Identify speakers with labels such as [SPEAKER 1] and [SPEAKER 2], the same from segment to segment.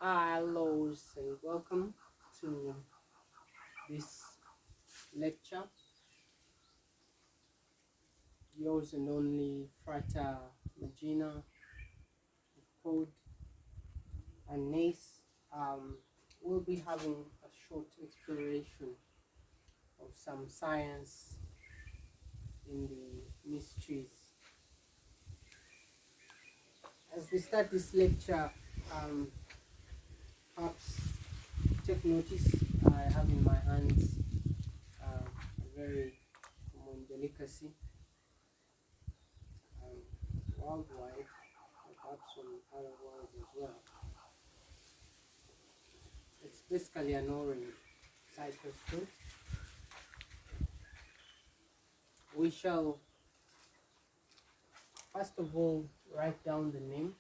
[SPEAKER 1] Hello and welcome to this lecture. Yours and only Frata Magina of Code and Nace. We'll be having a short exploration of some science in the mysteries. As we start this lecture, perhaps take notice I have in my hands a very common delicacy worldwide, and perhaps from other worlds as well. It's basically an orange citrus fruit. We shall first of all write down the name.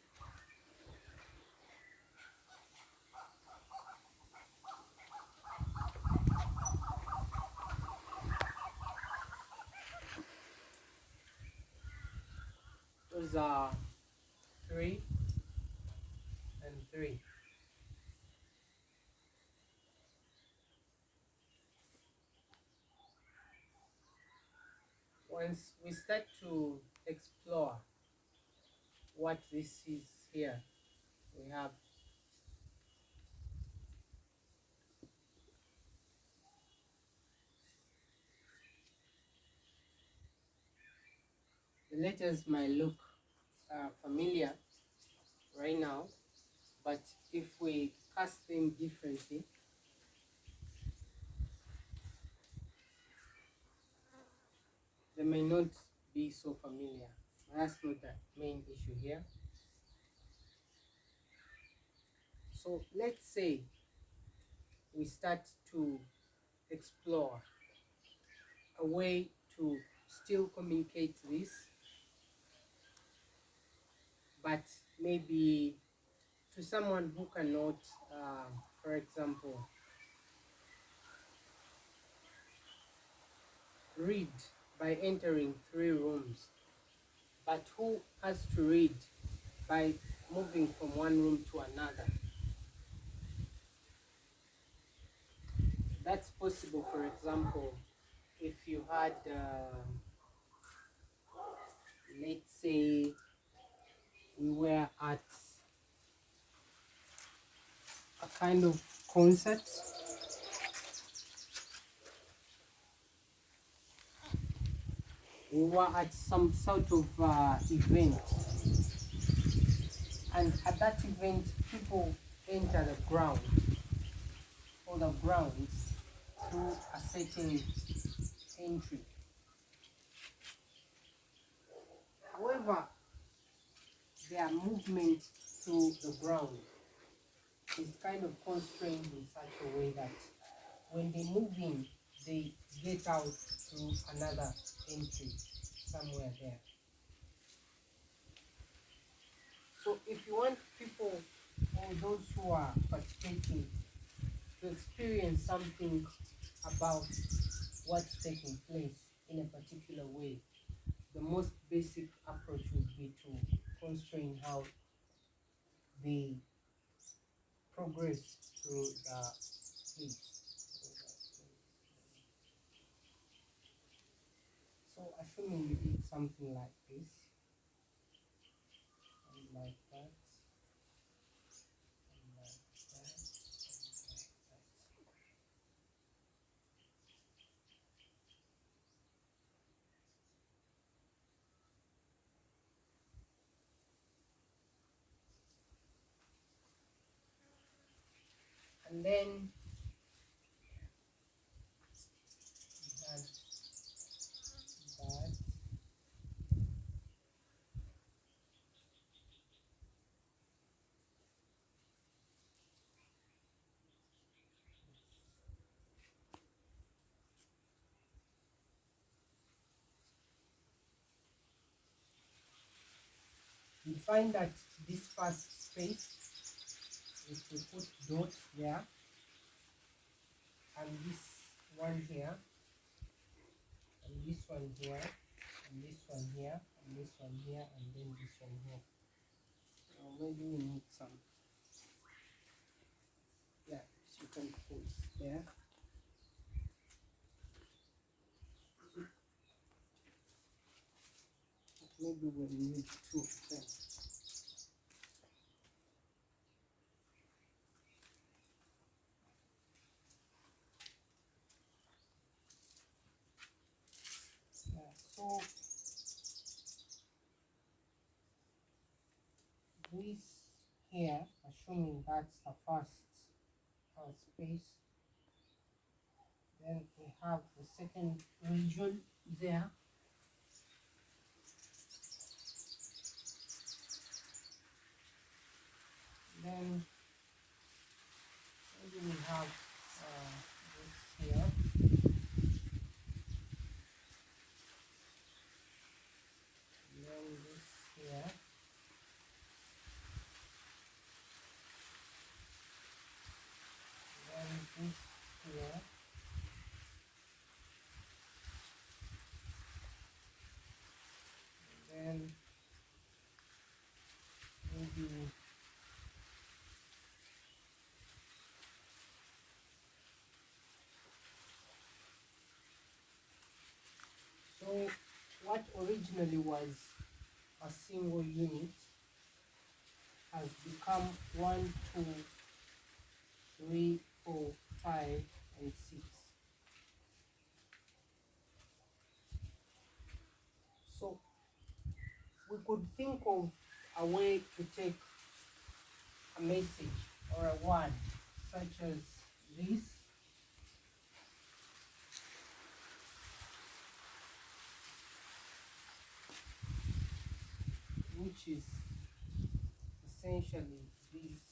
[SPEAKER 1] Those are 3 and 3. Once we start to explore what this is here, we have the letters might look familiar right now, but if we cast them differently, they may not be so familiar. That's not the main issue here. So let's say we start to explore a way to still communicate this, but maybe to someone who cannot, for example, read by entering 3 rooms, but who has to read by moving from one room to another. That's possible, for example, if you had, let's say, we were at a kind of concert. We were at some sort of event, and at that event, people enter the ground or the grounds through a certain entry. However, their movement through the ground is kind of constrained in such a way that when they move in, they get out through another entry somewhere there. So if you want people or those who are participating to experience something about what's taking place in a particular way, the most basic approach would be to constrain how they progress through the space. So assuming we did something like this, and like that, and like that, and like that. And then we had that. We find that this first space, if we put dots there, and this one here, and this one here, and this one here, and this one here, and then this one here. Maybe we need some can pause there. Maybe we'll need two of them. So this here, assuming that's the first space, then we have the second region there. Then maybe we have this here. And then this here. And then this here. And then maybe so what originally was a single unit has become 1, 2, 3, 4, 5, and 6. So we could think of a way to take a message or a word such as this, which is essentially these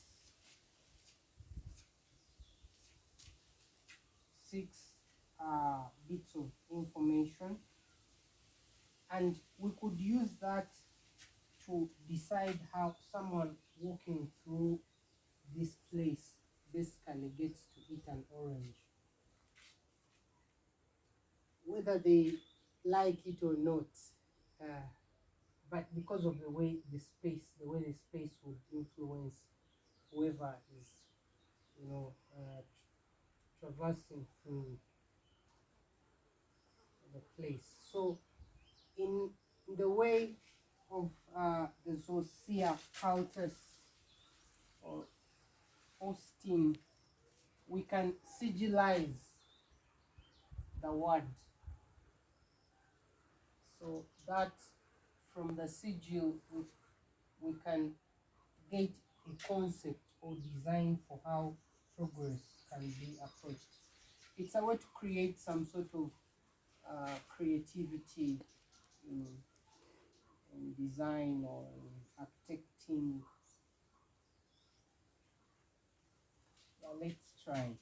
[SPEAKER 1] 6 bits of information, and we could use that to decide how someone walking through this place basically gets to eat an orange, whether they like it or not. But because of the way the space would influence whoever is, traversing through the place. So in the way of the Zosia cultus or hosting, we can sigilize the word. So that from the sigil we can get a concept or design for how progress can be approached. It's a way to create some sort of creativity in design or in architecting. Well, let's try it.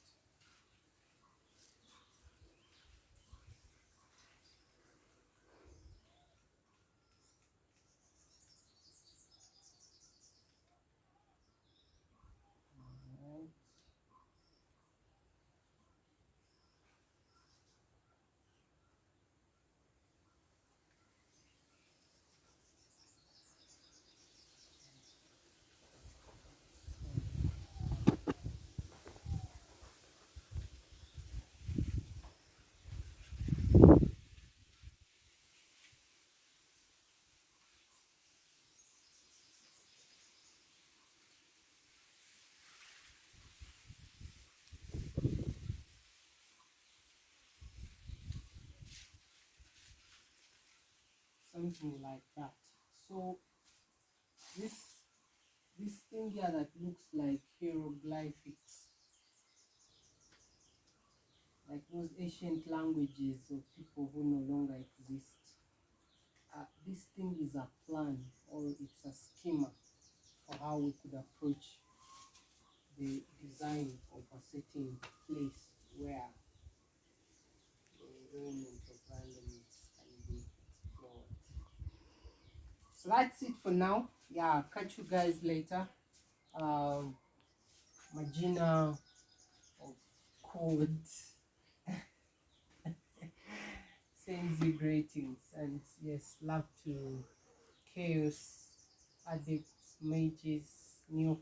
[SPEAKER 1] Something like that. So this thing here that looks like hieroglyphics, like those ancient languages of people who no longer exist. This thing is a plan, or it's a schema for how we could approach the design of a certain place where the element of randomness can be explored. So that's it for now. Yeah, catch you guys later. Magina of code sends you greetings, and yes, love to chaos addicts, mages, new